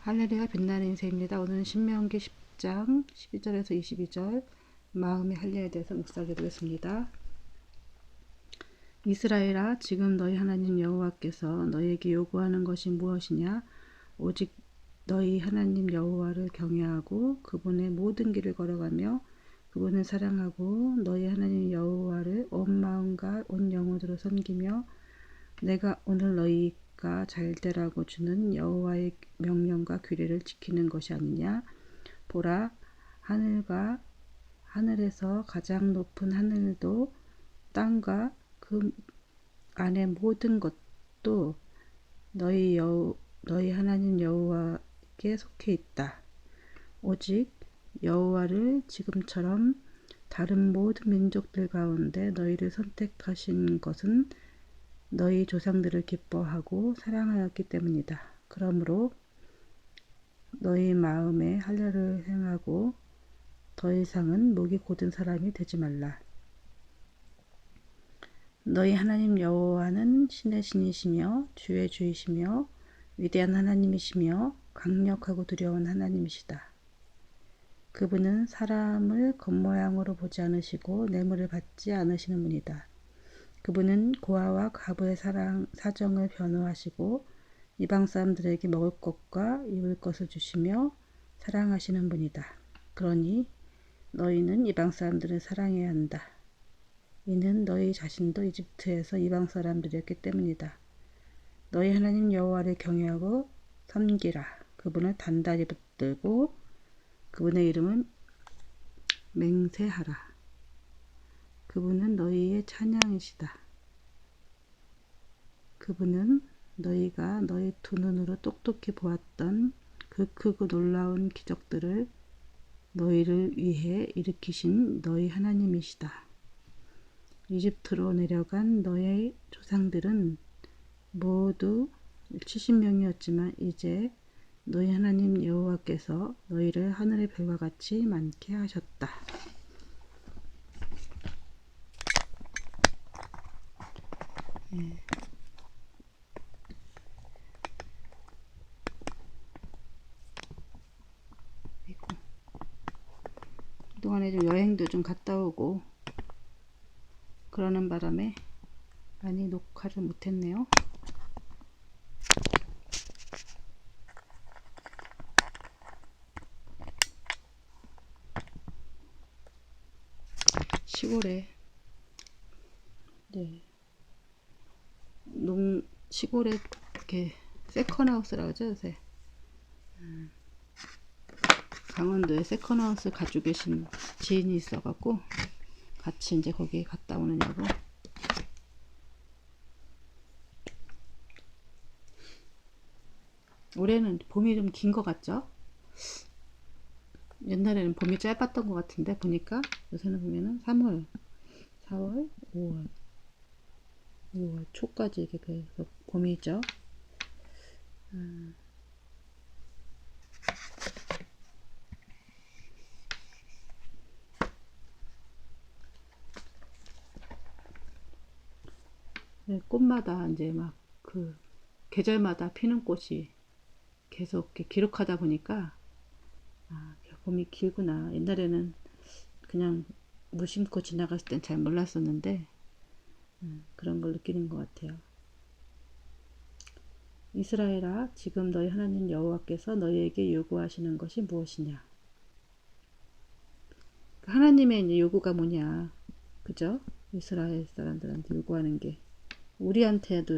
할렐루야 빛나는 인생입니다. 오늘은 신명기 10장 12절에서 22절 마음의 할례에 대해서 묵상해 보겠습니다. 이스라엘아, 지금 너희 하나님 여호와께서 너희에게 요구하는 것이 무엇이냐? 오직 너희 하나님 여호와를 경외하고 그분의 모든 길을 걸어가며 그분을 사랑하고 너희 하나님 여호와를 온 마음과 온 영혼으로 섬기며 내가 오늘 너희가 잘되라고 주는 여호와의 명령과 규례를 지키는 것이 아니냐. 보라, 하늘에서 가장 높은 하늘도 땅과 그 안의 모든 것도 너희 하나님 여호와께 속해 있다. 오직 여호와를 지금처럼 다른 모든 민족들 가운데 너희를 선택하신 것은 너희 조상들을 기뻐하고 사랑하였기 때문이다. 그러므로 너희 마음에 할례를 행하고 더 이상은 목이 곧은 사람이 되지 말라. 너희 하나님 여호와는 신의 신이시며 주의 주이시며 위대한 하나님이시며 강력하고 두려운 하나님이시다. 그분은 사람을 겉모양으로 보지 않으시고 뇌물을 받지 않으시는 분이다. 그분은 고아와 과부의 사정을 변호하시고 이방 사람들에게 먹을 것과 입을 것을 주시며 사랑하시는 분이다. 그러니 너희는 이방 사람들을 사랑해야 한다. 이는 너희 자신도 이집트에서 이방 사람들이었기 때문이다. 너희 하나님 여호와를 경외하고 섬기라. 그분을 단단히 붙들고 그분의 이름은 맹세하라. 그분은 너희의 찬양이시다. 그분은 너희가 너희 두 눈으로 똑똑히 보았던 그 크고 놀라운 기적들을 너희를 위해 일으키신 너희 하나님이시다. 이집트로 내려간 너희 조상들은 모두 70명이었지만 이제 너희 하나님 여호와께서 너희를 하늘의 별과 같이 많게 하셨다. 그동안에 좀 여행도 좀 갔다 오고 그러는 바람에 많이 녹화를 못했네요. 시골에 시골에 이렇게 세컨하우스라고 하죠, 요새. 강원도에 세컨하우스 가지고 계신 지인이 있어갖고 같이 이제 거기에 갔다 오느냐고. 올해는 봄이 좀 긴 것 같죠? 옛날에는 봄이 짧았던 것 같은데 보니까 요새는 보면은 3월, 4월, 5월 초까지 이렇게 계속 봄이죠. 꽃마다 이제 막 그 계절마다 피는 꽃이 계속 이렇게 기록하다 보니까 봄이 길구나. 옛날에는 그냥 무심코 지나갔을 땐 잘 몰랐었는데 그런 걸 느끼는 것 같아요. 이스라엘아, 지금 너희 하나님 여호와께서 너희에게 요구하시는 것이 무엇이냐? 하나님의 이제 요구가 뭐냐? 그죠? 이스라엘 사람들한테 요구하는 게 우리한테도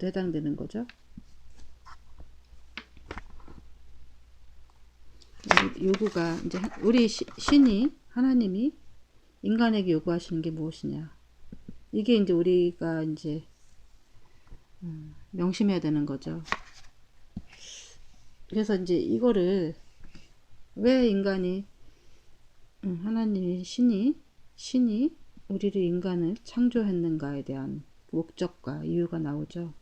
해당되는 거죠. 요구가 이제 우리 신이 하나님이 인간에게 요구하시는 게 무엇이냐? 이게 이제 우리가 이제 명심해야 되는 거죠. 그래서 이제 이거를 왜 인간이 하나님이 신이 우리를 인간을 창조했는가에 대한 목적과 이유가 나오죠.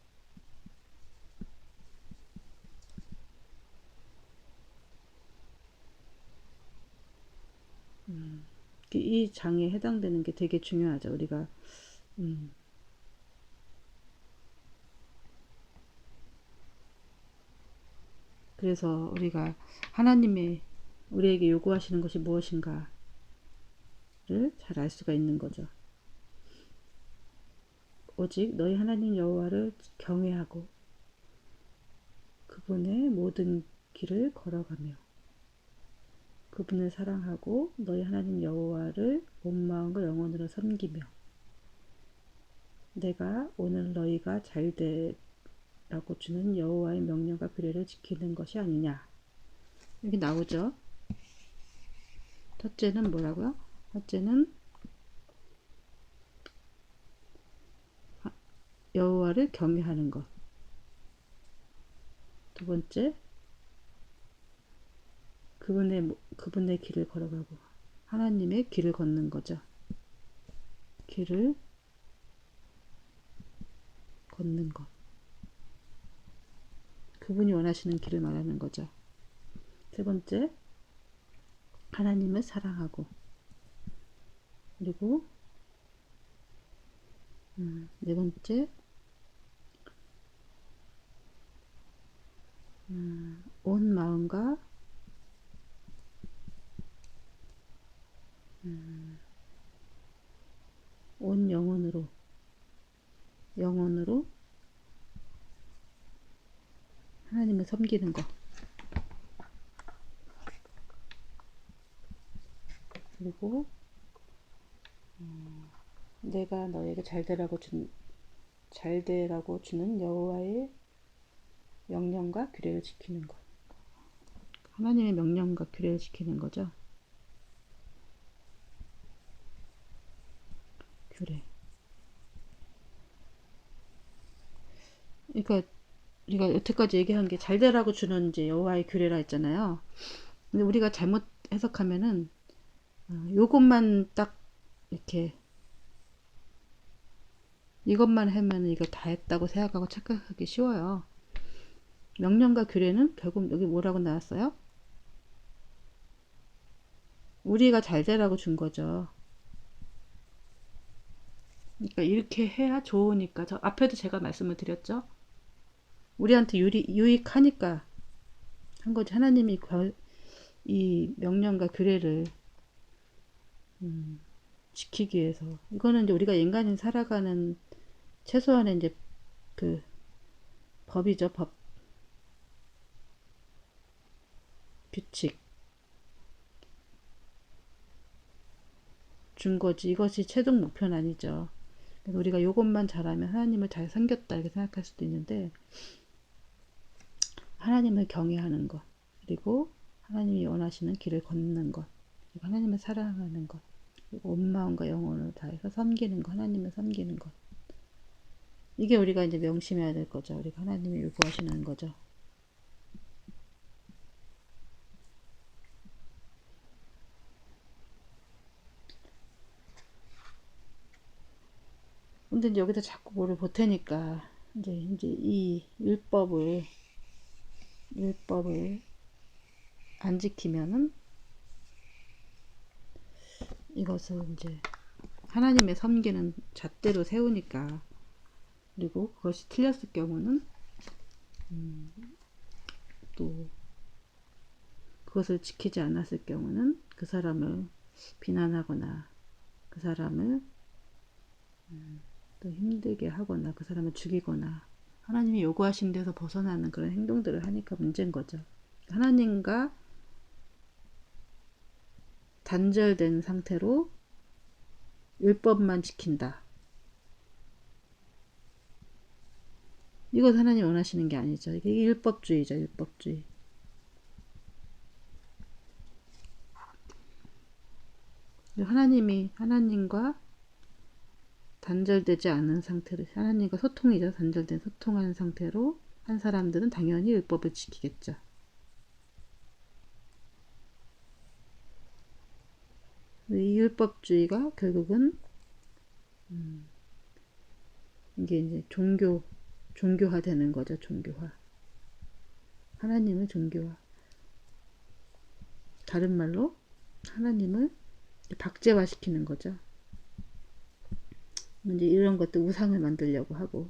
이 장에 해당되는 게 되게 중요하죠. 우리가 그래서 우리가 하나님의 우리에게 요구하시는 것이 무엇인가를 잘 알 수가 있는 거죠. 오직 너희 하나님 여호와를 경외하고 그분의 모든 길을 걸어가며 그분을 사랑하고 너희 하나님 여호와를 온 마음과 영혼으로 섬기며 내가 오늘 너희가 잘되라고 주는 여호와의 명령과 규례를 지키는 것이 아니냐. 여기 나오죠. 첫째는 뭐라고요? 첫째는 여호와를 경외하는 것. 두 번째, 그분의 길을 걸어가고 하나님의 길을 걷는 거죠. 길을 걷는 것. 그분이 원하시는 길을 말하는 거죠. 세 번째, 하나님을 사랑하고 그리고 네 번째, 온 마음과 온 영혼으로 하나님을 섬기는 것. 그리고 내가 너에게 잘되라고 주는 여호와의 명령과 규례를 지키는 것. 하나님의 명령과 규례를 지키는 거죠. 규례. 그러니까 우리가 여태까지 얘기한 게 잘되라고 주는 이제 여호와의 규례라 했잖아요. 근데 우리가 잘못 해석하면은 요것만 딱 이렇게 이것만 하면 이거 다 했다고 생각하고 착각하기 쉬워요. 명령과 규례는 결국 여기 뭐라고 나왔어요? 우리가 잘 되라고 준 거죠. 그러니까 이렇게 해야 좋으니까. 저 앞에도 제가 말씀을 드렸죠. 우리한테 유익하니까 한 거지. 하나님이 이 명령과 규례를 지키기 위해서. 이거는 이제 우리가 인간이 살아가는 최소한의 이제 그 법이죠. 법. 규칙. 준 거지. 이것이 최종 목표는 아니죠. 그래서 우리가 이것만 잘하면 하나님을 잘 섬겼다 이렇게 생각할 수도 있는데 하나님을 경외하는 것 그리고 하나님이 원하시는 길을 걷는 것 그리고 하나님을 사랑하는 것 그리고 온 마음과 영혼을 다해서 섬기는 것 하나님을 섬기는 것 이게 우리가 이제 명심해야 될 거죠. 우리가 하나님이 요구하시는 거죠. 근데 이제 여기서 자꾸 뭐를 보태니까 이제 이 율법을 안 지키면은 이것을 이제 하나님의 섬기는 잣대로 세우니까 그리고 그것이 틀렸을 경우는 또 그것을 지키지 않았을 경우는 그 사람을 비난하거나 그 사람을 또 힘들게 하거나 그 사람을 죽이거나 하나님이 요구하신 데서 벗어나는 그런 행동들을 하니까 문제인 거죠. 하나님과 단절된 상태로 율법만 지킨다. 이것 하나님 원하시는 게 아니죠. 이게 율법주의죠. 율법주의. 하나님과 단절되지 않은 상태로 하나님과 소통이죠. 단절된 소통하는 상태로 한 사람들은 당연히 율법을 지키겠죠. 이 율법주의가 결국은 이게 이제 종교화 되는 거죠. 종교화. 하나님을 종교화. 다른 말로 하나님을 박제화 시키는 거죠. 이제 이런 것도 우상을 만들려고 하고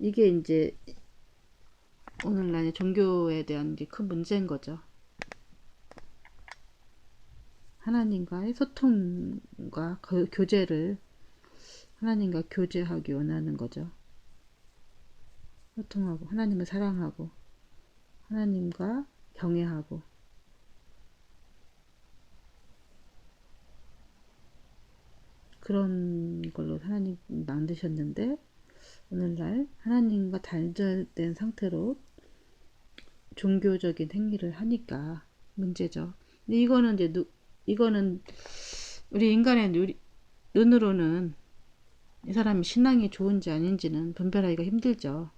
이게 이제 오늘날의 종교에 대한 게 큰 문제인 거죠. 하나님과의 소통과 그 교제를 하나님과 교제하기 원하는 거죠. 소통하고 하나님을 사랑하고 하나님과 경외하고 그런 걸로 하나님 만드셨는데 오늘날 하나님과 단절된 상태로 종교적인 행위를 하니까 문제죠. 근데 이거는 이제 이거는 우리 인간의 눈으로는 이 사람이 신앙이 좋은지 아닌지는 분별하기가 힘들죠.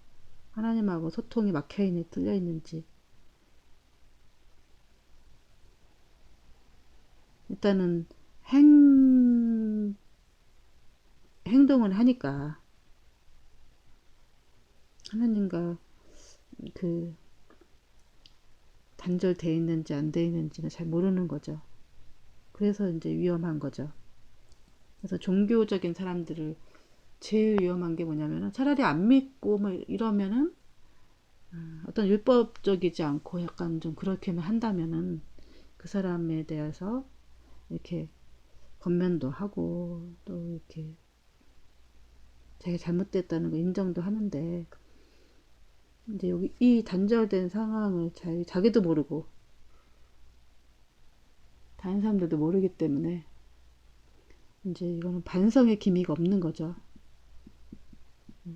하나님하고 소통이 막혀있는지 뚫려있는지. 일단은 행동을 하니까 하나님과 그 단절되어 있는지 안 되어 있는지는 잘 모르는 거죠. 그래서 이제 위험한 거죠. 그래서 종교적인 사람들을 제일 위험한 게 뭐냐면은 차라리 안 믿고 뭐 이러면은 어떤 율법적이지 않고 약간 좀 그렇게만 한다면은 그 사람에 대해서 이렇게 권면도 하고 또 이렇게 자기가 잘못됐다는 거 인정도 하는데 이제 여기 이 단절된 상황을 자기도 모르고 다른 사람들도 모르기 때문에 이제 이거는 반성의 기미가 없는 거죠.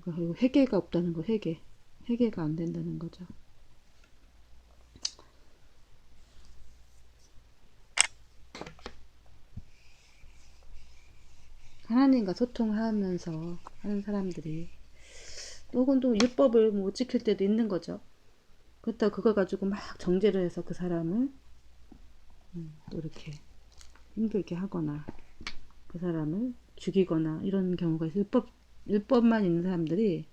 그리고 회개가 없다는 거, 회개가 안 된다는 거죠. 하나님과 소통하면서 하는 사람들이 혹은 또 율법을 못 지킬 때도 있는 거죠. 그렇다고 그거 가지고 막 정죄를 해서 그 사람을 또 이렇게 힘들게 하거나 그 사람을 죽이거나 이런 경우가 있어요. 율법만 있는 사람들이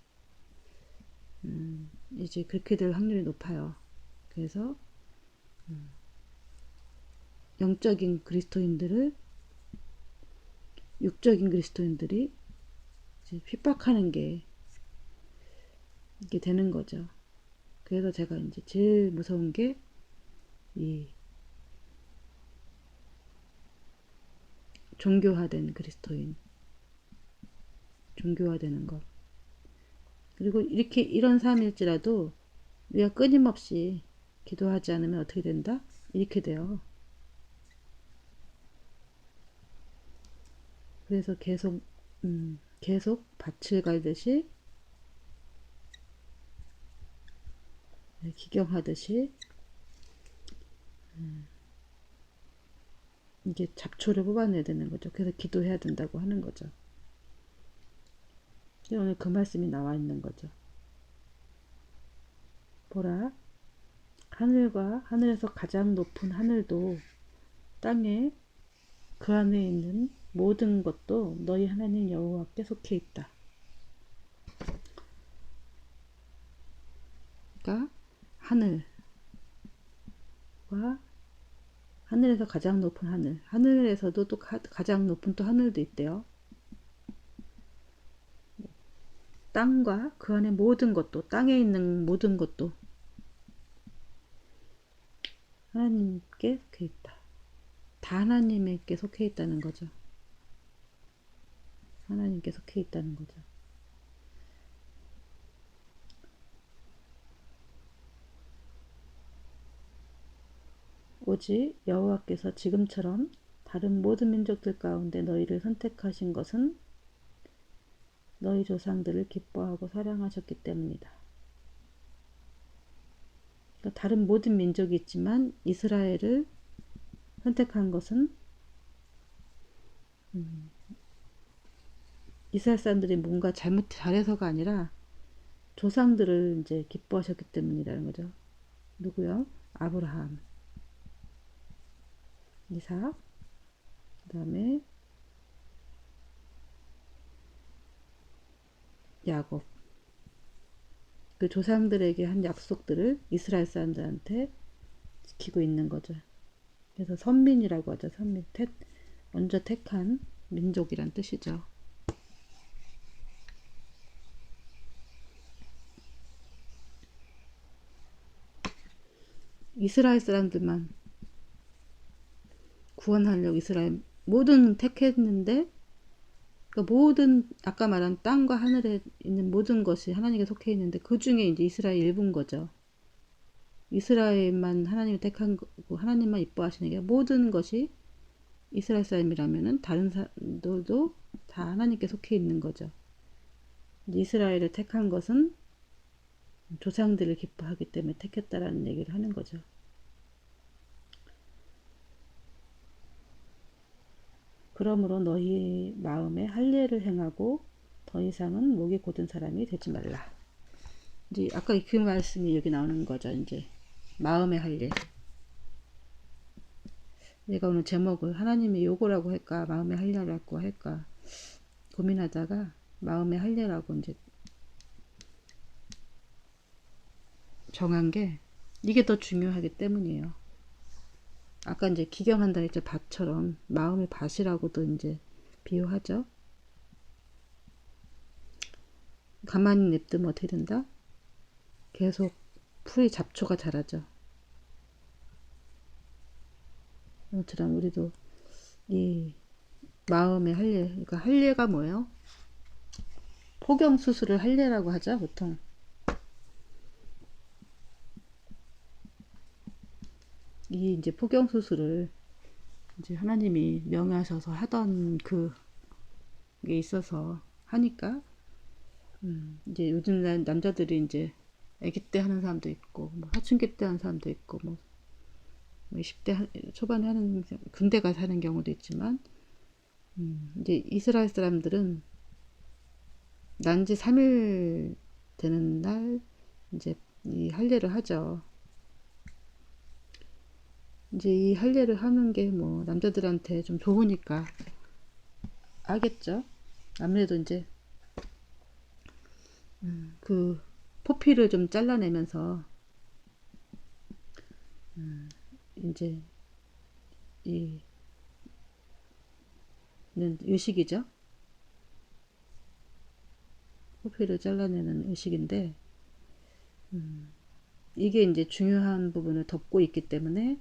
이제 그렇게 될 확률이 높아요. 그래서 영적인 그리스도인들을 육적인 그리스도인들이 이제 핍박하는 게 이게 되는 거죠. 그래서 제가 이제 제일 무서운 게 이 종교화된 그리스도인, 종교화되는 것. 그리고 이렇게 이런 삶일지라도 우리가 끊임없이 기도하지 않으면 어떻게 된다? 이렇게 돼요. 그래서 계속 밭을 갈듯이 기경하듯이 이게 잡초를 뽑아내야 되는 거죠. 그래서 기도해야 된다고 하는 거죠. 오늘 그 말씀이 나와 있는 거죠. 보라, 하늘과 하늘에서 가장 높은 하늘도 땅에 그 안에 있는 모든 것도 너희 하나님 여호와께 속해 있다. 그러니까 하늘과 하늘에서 가장 높은 하늘, 하늘에서도 또 가장 높은 또 하늘도 있대요. 땅과 그 안에 모든 것도, 땅에 있는 모든 것도 하나님께 속해 있다. 다 하나님께 속해 있다는 거죠. 하나님께 속해 있다는 거죠. 오직 여호와께서 지금처럼 다른 모든 민족들 가운데 너희를 선택하신 것은 너희 조상들을 기뻐하고 사랑하셨기 때문이다. 그러니까 다른 모든 민족이 있지만 이스라엘을 선택한 것은 이스라엘 사람들이 뭔가 잘해서가 아니라 조상들을 이제 기뻐하셨기 때문이라는 거죠. 누구요? 아브라함, 이삭, 그 다음에 야곱. 그 조상들에게 한 약속들을 이스라엘 사람들한테 지키고 있는 거죠. 그래서 선민이라고 하죠. 선민. 먼저 택한 민족이란 뜻이죠. 이스라엘 사람들만 구원하려고 이스라엘 모든 택했는데, 그러니까 모든 아까 말한 땅과 하늘에 있는 모든 것이 하나님께 속해 있는데 그 중에 이제 이스라엘 일부인 거죠. 이스라엘만 하나님을 택한 거고 하나님만 이뻐하시는 게 모든 것이 이스라엘 사람이라면은 다른 사람들도 다 하나님께 속해 있는 거죠. 이스라엘을 택한 것은 조상들을 기뻐하기 때문에 택했다라는 얘기를 하는 거죠. 그러므로 너희 마음에 할례를 행하고 더 이상은 목이 곧은 사람이 되지 말라. 이제 아까 그 말씀이 여기 나오는 거죠. 이제 마음의 할례. 내가 오늘 제목을 하나님의 요구라고 할까 마음의 할례라고 할까 고민하다가 마음의 할례라고 이제 정한 게 이게 더 중요하기 때문이에요. 아까 이제 기경한다 했죠. 밭처럼 마음의 밭이라고도 이제 비유하죠. 가만히 냅두면 어떻게 된다? 계속 풀이 잡초가 자라죠. 그처럼 우리도 이 마음의 할례, 그러니까 할례가 뭐예요? 포경 수술을 할례라고 하죠, 보통. 이 이제 포경 수술을 이제 하나님이 명하셔서 하던 그게 있어서 하니까 이제 요즘 남자들이 이제 아기 때 하는 사람도 있고 뭐 사춘기 때 하는 사람도 있고 뭐 20대 초반에 하는 군대 가서 하는 경우도 있지만 이제 이스라엘 사람들은 난지 3일 되는 날 이제 이 할례를 하죠. 이제 이 할례를 하는 게 뭐 남자들한테 좀 좋으니까 하겠죠. 아무래도 이제 그 포피를 좀 잘라내면서 이제 이 의식이죠. 포피를 잘라내는 의식인데 이게 이제 중요한 부분을 덮고 있기 때문에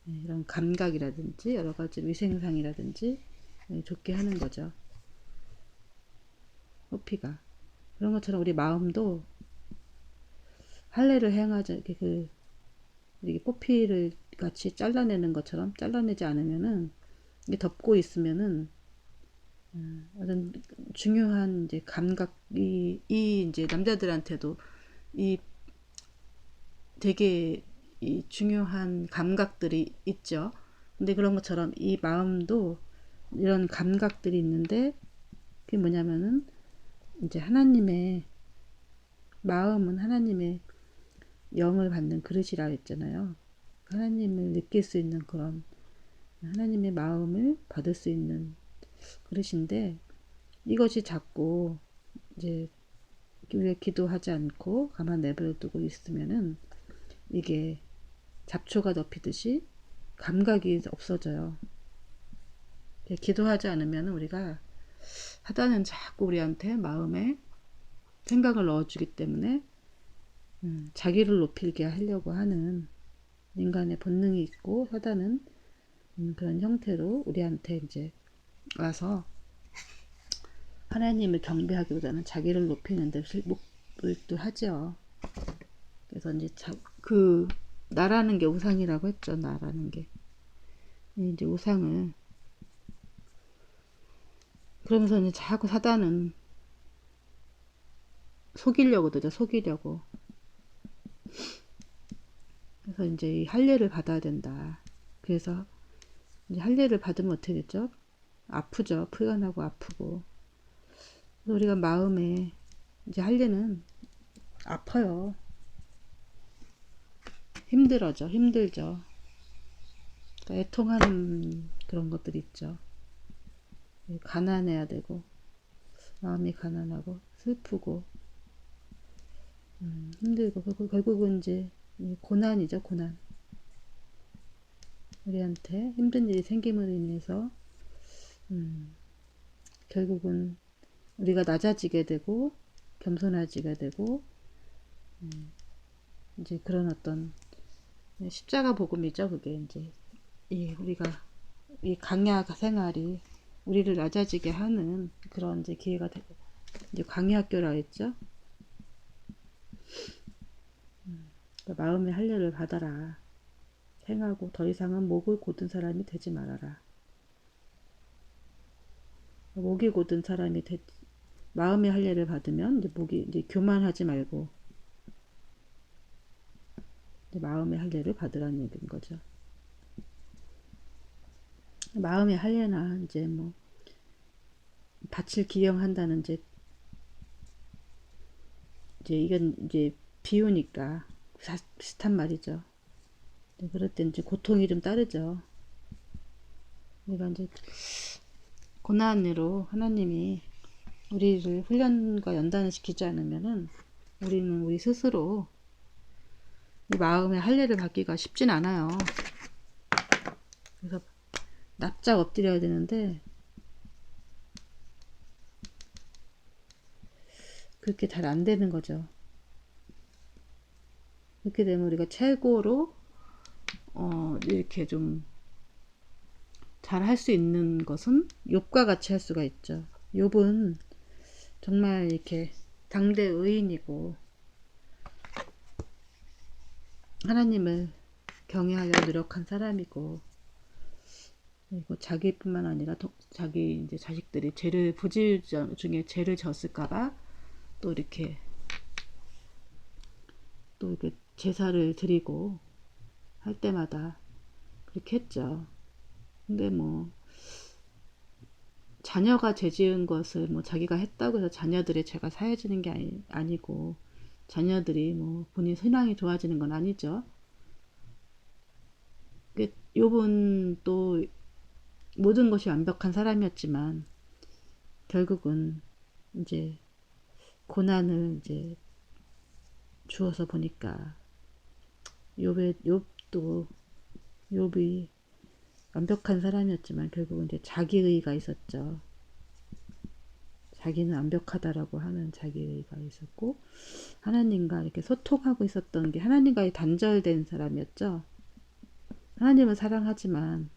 이런 감각이라든지 여러 가지 위생상이라든지 좋게 하는 거죠. 포피가 그런 것처럼 우리 마음도 할례를 행하자 이렇게 포피를 같이 잘라내는 것처럼 잘라내지 않으면은 이게 덮고 있으면은 어떤 중요한 이제 감각이 이 이제 남자들한테도 이 되게 이 중요한 감각들이 있죠. 근데 그런 것처럼 이 마음도 이런 감각들이 있는데 그게 뭐냐면은 이제 하나님의 마음은 하나님의 영을 받는 그릇이라 했잖아요. 하나님을 느낄 수 있는 그런 하나님의 마음을 받을 수 있는 그릇인데 이것이 자꾸 이제 우리가 기도하지 않고 가만 내버려 두고 있으면은 이게 잡초가 덮이듯이 감각이 없어져요. 기도하지 않으면 우리가 사단은 자꾸 우리한테 마음에 생각을 넣어주기 때문에 자기를 높이게 하려고 하는 인간의 본능이 있고 사단은 그런 형태로 우리한테 이제 와서 하나님을 경배하기보다는 자기를 높이는 데 몰두하죠. 그래서 이제 그 나라는 게 우상이라고 했죠. 나라는 게 이제 우상을 그러면서 이제 자꾸 사단은 속이려고 그러죠. 속이려고. 그래서 이제 이 할례를 받아야 된다. 그래서 이제 할례를 받으면 어떻게 되죠? 아프죠. 풀간하고 아프고. 그래서 우리가 마음에 이제 할례는 아파요. 힘들어져. 힘들죠. 그러니까 애통하는 그런 것들이 있죠. 가난해야 되고 마음이 가난하고 슬프고 힘들고 결국은 이제 고난이죠. 고난. 우리한테 힘든 일이 생김으로 인해서 결국은 우리가 낮아지게 되고 겸손해지게 되고 이제 그런 어떤 십자가 복음이죠. 그게 이제 우리가 이 강야 생활이 우리를 낮아지게 하는 그런 이제 기회가 되고, 이제 강의학교라 했죠. 그러니까 마음의 할례를 받아라. 행하고 더 이상은 목을 곧은 사람이 되지 말아라. 목이 곧은 사람이 마음의 할례를 받으면 이제 목이 이제 교만하지 말고 이제 마음의 할례를 받으라는 얘기인 거죠. 마음의 할례나 이제 뭐 밭을 기경한다는 이제 이건 이제 비유니까 비슷한 말이죠. 그럴 때 이제 고통이 좀 따르죠. 그러니까 이제 고난으로 하나님이 우리를 훈련과 연단을 시키지 않으면은 우리는 우리 스스로 이 마음의 할례를 받기가 쉽진 않아요. 그래서 납작 엎드려야 되는데 그렇게 잘 안 되는 거죠. 그렇게 되면 우리가 최고로 이렇게 좀 잘 할 수 있는 것은 욥과 같이 할 수가 있죠. 욥은 정말 이렇게 당대 의인이고 하나님을 경외하려 노력한 사람이고, 그리고 자기뿐만 아니라 자기 이제 자식들이 부질 중에 죄를 졌을까봐 또 이렇게 제사를 드리고 할 때마다 그렇게 했죠. 근데 뭐 자녀가 죄 지은 것을 뭐 자기가 했다고 해서 자녀들의 죄가 사해지는 게 아니고, 자녀들이 뭐 본인 신앙이 좋아지는 건 아니죠. 욥은 또 모든 것이 완벽한 사람이었지만 결국은 이제 고난을 이제 주어서 보니까 욥이 완벽한 사람이었지만 결국은 이제 자기의가 있었죠. 자기는 완벽하다라고 하는 자기의가 있었고, 하나님과 이렇게 소통하고 있었던 게 하나님과의 단절된 사람이었죠. 하나님을 사랑하지만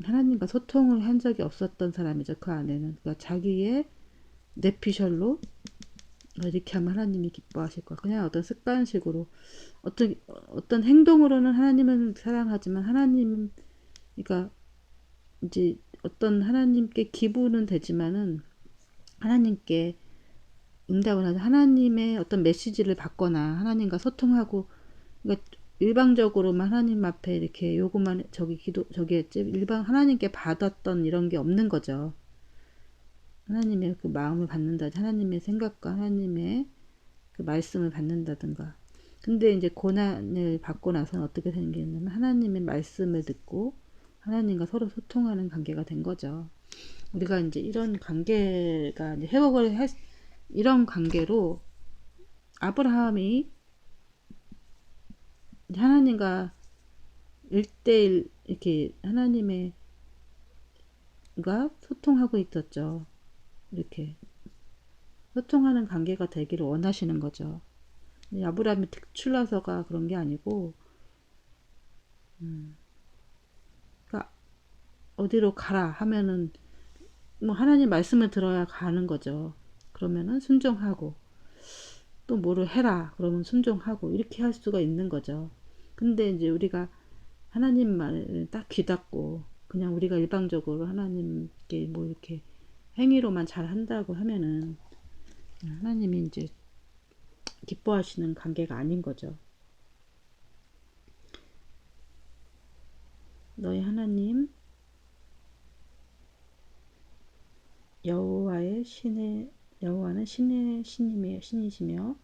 하나님과 소통을 한 적이 없었던 사람이죠. 그 안에는. 그러니까 자기의 내피셜로 이렇게 하면 하나님이 기뻐하실 거야. 그냥 어떤 습관식으로 어떤 행동으로는 하나님을 사랑하지만 그러니까 이제 어떤 하나님께 기부는 되지만은 하나님께 응답을 하지, 하나님의 어떤 메시지를 받거나 하나님과 소통하고, 그러니까 일방적으로만 하나님 앞에 이렇게 요구만 저기 했지, 하나님께 받았던 이런 게 없는 거죠. 하나님의 그 마음을 받는다, 하나님의 생각과 하나님의 그 말씀을 받는다든가. 근데 이제 고난을 받고 나서는 어떻게 되는 게 있냐면 하나님의 말씀을 듣고 하나님과 서로 소통하는 관계가 된 거죠. 우리가 이제 이런 관계가 이제 이런 관계로 아브라함이 하나님과 1대1 이렇게 하나님과 소통하고 있었죠. 이렇게 소통하는 관계가 되기를 원하시는 거죠. 아브라함이 특출나서가 그런 게 아니고, 그러니까 어디로 가라 하면은 뭐 하나님 말씀을 들어야 가는 거죠. 그러면은 순종하고, 또 뭐를 해라 그러면 순종하고, 이렇게 할 수가 있는 거죠. 근데 이제 우리가 하나님 말을 딱 귀닫고 그냥 우리가 일방적으로 하나님께 뭐 이렇게 행위로만 잘 한다고 하면은 하나님이 이제 기뻐하시는 관계가 아닌 거죠. 너희 하나님 여호와는 신이시며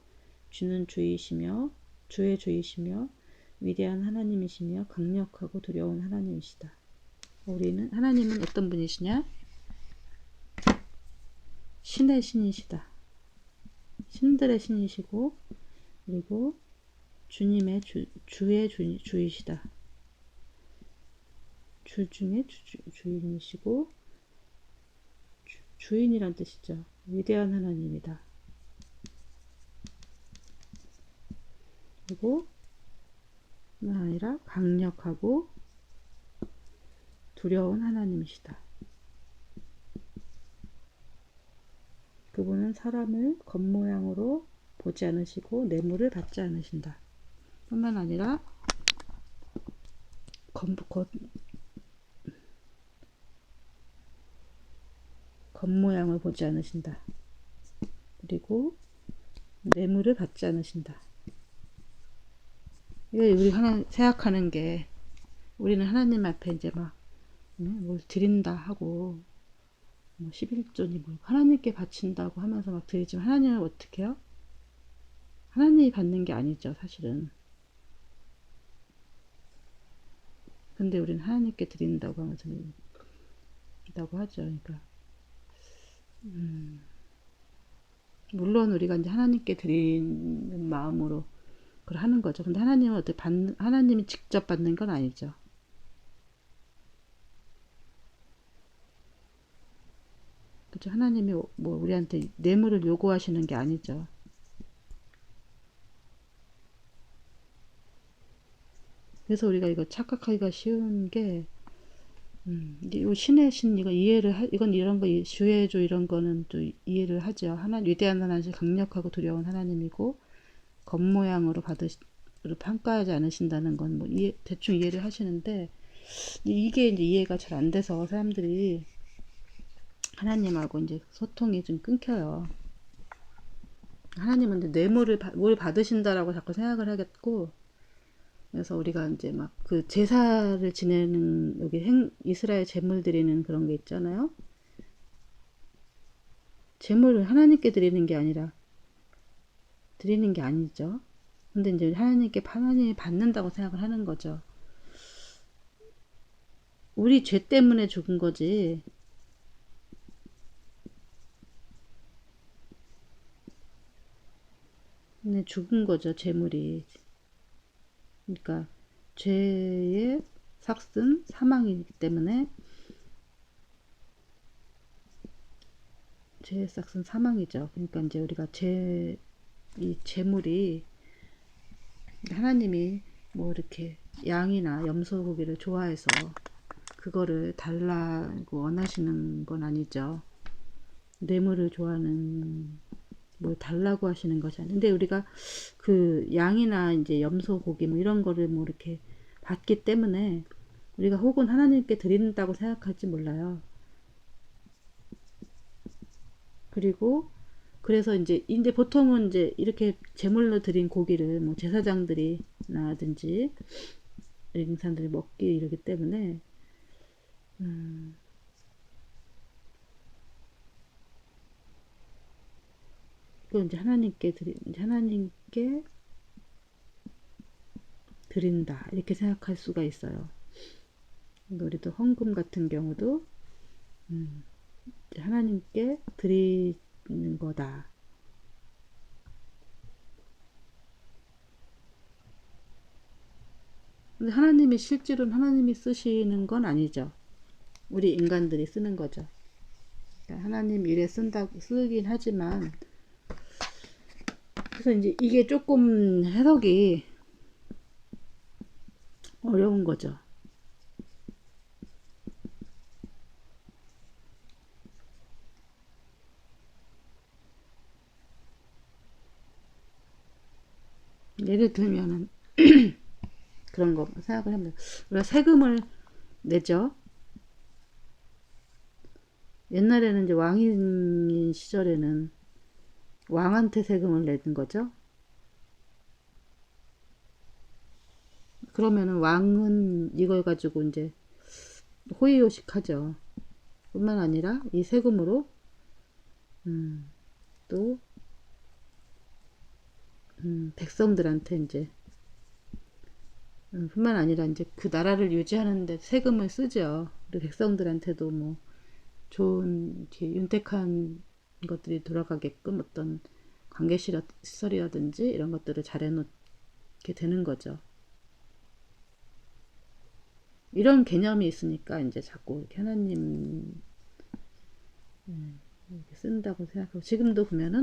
주는 주의 주이시며 위대한 하나님이시며 강력하고 두려운 하나님이시다. 하나님은 어떤 분이시냐? 신의 신이시다. 신들의 신이시고, 그리고 주님의 주의 주이시다. 주 중에 주인이시고, 주인이란 뜻이죠. 위대한 하나님이다. 그리고 뿐만 아니라 강력하고 두려운 하나님이시다. 그분은 사람을 겉모양으로 보지 않으시고 뇌물을 받지 않으신다. 뿐만 아니라 겉모양을 보지 않으신다. 그리고 뇌물을 받지 않으신다. 이거 우리 하나 생각하는 게, 우리는 하나님 앞에 이제 막 뭘 드린다 하고 뭐 11조니 뭐 하나님께 바친다고 하면서 막 드리지만, 하나님은 어떻게 해요? 하나님이 받는 게 아니죠, 사실은. 근데 우리는 하나님께 드린다고 하면서 있다고 하죠. 그러니까 물론 우리가 이제 하나님께 드리는 마음으로 그걸 하는 거죠. 근데 하나님은 어떻게 하나님이 직접 받는 건 아니죠. 그렇죠. 하나님이 뭐 우리한테 뇌물을 요구하시는 게 아니죠. 그래서 우리가 이거 착각하기가 쉬운 게, 이 신의 신 이거 이건 이런 거 주의조 이런 거는 또 이해를 하죠. 위대한 하나님, 강력하고 두려운 하나님이고 겉모양으로 평가하지 않으신다는 건 뭐 대충 이해를 하시는데, 이게 이제 이해가 잘 안 돼서 사람들이 하나님하고 이제 소통이 좀 끊겨요. 하나님은 뇌물을 뭘 받으신다라고 자꾸 생각을 하겠고, 그래서 우리가 이제 막 그 제사를 지내는, 여기 이스라엘 제물 드리는 그런 게 있잖아요. 제물을 하나님께 드리는 게 아니라, 드리는 게 아니죠. 근데 이제 하나님이 받는다고 생각을 하는 거죠. 우리 죄 때문에 죽은 거지. 근데 죽은 거죠, 제물이. 그러니까 죄의 삭은 사망이기 때문에, 죄의 삭은 사망이죠. 그러니까 이제 우리가 이 재물이, 하나님이 뭐 이렇게 양이나 염소 고기를 좋아해서 그거를 달라고 원하시는 건 아니죠. 뇌물을 좋아하는, 뭘 달라고 하시는 것이 아닌데, 우리가 그 양이나 이제 염소 고기 뭐 이런 거를 뭐 이렇게 받기 때문에 우리가 혹은 하나님께 드린다고 생각할지 몰라요. 그리고 그래서 이제 보통은 이제 이렇게 제물로 드린 고기를 뭐 제사장들이나든지 이런 사람들이 먹기 이러기 때문에, 그걸 이제 하나님께 드린다 이렇게 생각할 수가 있어요. 우리도 헌금 같은 경우도 하나님께 드리는 거다. 근데 실제로는 하나님이 쓰시는 건 아니죠. 우리 인간들이 쓰는 거죠. 그러니까 하나님 일에 쓰긴 하지만, 그래서 이제 이게 조금 해석이 어려운 거죠. 예를 들면은 그런 거 생각을 하면, 우리가 세금을 내죠. 옛날에는 이제 왕인 시절에는 왕한테 세금을 내는 거죠. 그러면은 왕은 이걸 가지고 이제 호의호식하죠. 뿐만 아니라 이 세금으로 또 백성들한테 이제 뿐만 아니라 이제 그 나라를 유지하는데 세금을 쓰죠. 우리 백성들한테도 뭐 좋은 윤택한 것들이 돌아가게끔 어떤 관계 시설이라든지 이런 것들을 잘 해놓게 되는 거죠. 이런 개념이 있으니까 이제 자꾸 이렇게 하나님 이렇게 쓴다고 생각하고, 지금도 보면은